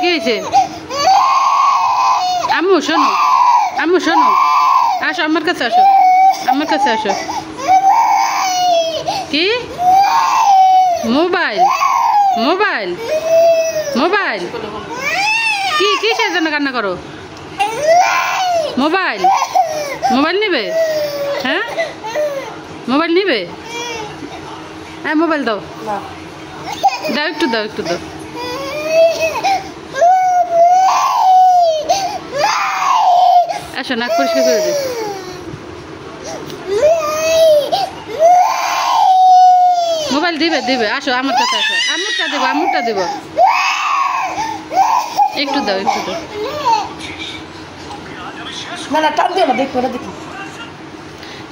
হয়েছে আম্মু শোনো আসো আমার কাছে আসো কি মোবাইল মোবাইল মোবাইল কি কিসের জন্য কান্না করো মোবাইল মোবাইল নিবে হ্যাঁ মোবাইল নিবে হ্যাঁ মোবাইল দাও একটু দাও আসো নাক পরিষ্কার করে দে মোবাইল দিবে আসো আমার কাছে আসো আমুরটা দেব একটু দাও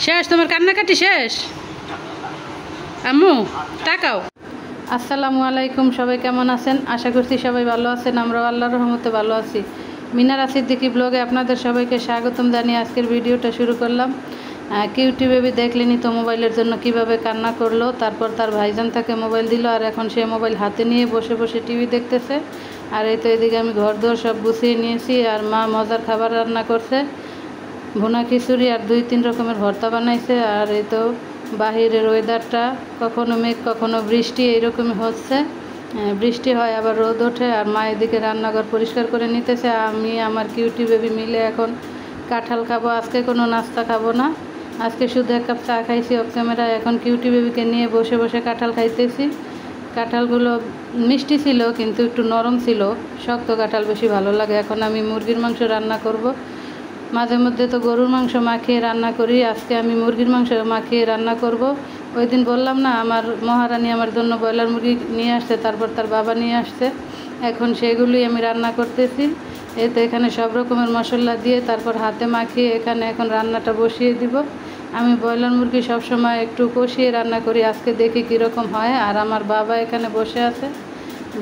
শেষ তোমার কান্নাকাটি শেষ আম্মু তাকাও আসসালামু আলাইকুম সবাই কেমন আছেন আশা করছি সবাই ভালো আছেন আমরাও আল্লাহর রহমতে ভালো আছি মিনারা সিদ্দিকী ব্লগে আপনাদের সবাইকে স্বাগতম জানিয়ে আজকের ভিডিওটা শুরু করলাম কিউটি বেবি দেখলেনি তো মোবাইলের জন্য কিভাবে কান্না করলো তারপর তার ভাইজান তাকে মোবাইল দিল আর এখন সে মোবাইল হাতে নিয়ে বসে বসে টিভি দেখতেছে আর এই তো এদিকে আমি ঘরদোর সব গুছিয়ে নিয়েছি আর মা মজার খাবার রান্না করছে ভুনা খিচুড়ি আর 2-3 রকমের ভর্তা বানাইছে আর এই তো বাহিরের ওয়েদারটা কখনো মেঘ কখনো বৃষ্টি এইরকমই হচ্ছে বৃষ্টি হয় আবার রোদ ওঠে আর মা এদিকে রান্নাঘর পরিষ্কার করে নিতেছে আমি আমার কিউটি বেবি মিলে এখন কাঁঠাল খাবো আজকে কোনো নাস্তা খাবো না আজকে শুধু 1 কাপ চা খাইছি অফ ক্যামেরায় এখন কিউটি বেবিকে নিয়ে বসে বসে কাঁঠাল খাইতেছি কাঁঠালগুলো মিষ্টি ছিল কিন্তু একটু নরম ছিল শক্ত কাঁঠাল বেশি ভালো লাগে এখন আমি মুরগির মাংস রান্না করব মাঝে মধ্যে তো গরুর মাংস মাখিয়ে রান্না করি আজকে আমি মুরগির মাংস মাখিয়ে রান্না করব ওই দিন বললাম না আমার মহারানী আমার জন্য ব্রয়লার মুরগি নিয়ে আসছে তারপর তার বাবা নিয়ে আসছে এখন সেগুলোই আমি রান্না করতেছি এই তো এখানে সব রকমের মশলা দিয়ে তারপর হাতে মাখিয়ে এখানে এখন রান্নাটা বসিয়ে দিব আমি ব্রয়লার মুরগি সবসময় একটু কষিয়ে রান্না করি আজকে দেখি কীরকম হয় আর আমার বাবা এখানে বসে আছে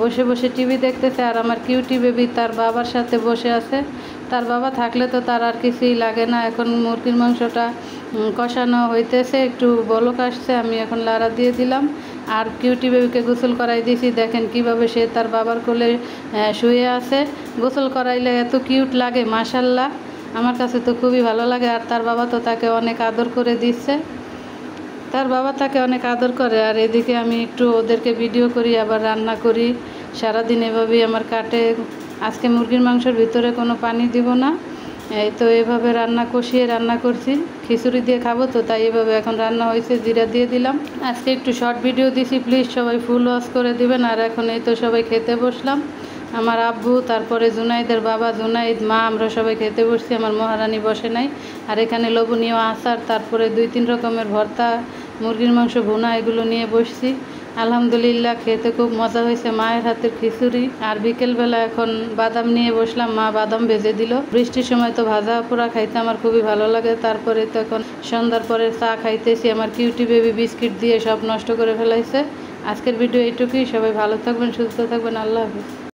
বসে বসে টিভি দেখতেছে আর আমার কিউটি বেবি তার বাবার সাথে বসে আছে তার বাবা থাকলে তো তার আর কিছুই লাগে না এখন মুরগির মাংসটা কষানো হইতেছে একটু বলক আসছে আমি এখন লাড়া দিয়ে দিলাম আর কিউটি বেবিকে গোসল করাই দিয়েছি দেখেন কিভাবে সে তার বাবার কোলে শুয়ে আছে গোসল করাইলে এত কিউট লাগে মাশাল্লাহ আমার কাছে তো খুবই ভালো লাগে আর তার বাবা তো তাকে অনেক আদর করে দিচ্ছে তার বাবা তাকে অনেক আদর করে আর এদিকে আমি একটু ওদেরকে ভিডিও করি আবার রান্না করি সারাদিন এভাবেই আমার কাটে আজকে মুরগির মাংসের ভিতরে কোনো পানি দিব না এই তো এভাবে রান্না কষিয়ে রান্না করছি খিচুড়ি দিয়ে খাবো তো তাই এভাবে এখন রান্না হয়েছে জিরা দিয়ে দিলাম আজকে একটু শর্ট ভিডিও দিছি প্লিজ সবাই ফুল ওয়াচ করে দিবেন আর এখন এই তো সবাই খেতে বসলাম আমার আব্বু তারপরে জুনাইদের বাবা জুনাইদ মা আমরা সবাই খেতে বসছি আমার মহারানী বসে নাই আর এখানে লবণীয় আচার তারপরে 2-3 রকমের ভর্তা মুরগির মাংস ভুনা এগুলো নিয়ে বসছি আলহামদুলিল্লাহ খেতে খুব মজা হয়েছে মায়ের হাতের খিচুড়ি আর বিকেলবেলা এখন বাদাম নিয়ে বসলাম মা বাদাম ভেজে দিল বৃষ্টির সময় তো ভাজা পোড়া খাইতে আমার খুবই ভালো লাগে তারপরে তো এখন সন্ধ্যার পরে চা খাইতেছি আমার কিউটি বেবি বিস্কিট দিয়ে সব নষ্ট করে ফেলাইছে আজকের ভিডিও এইটুকুই সবাই ভালো থাকবেন সুস্থ থাকবেন আল্লাহ হাফেজ।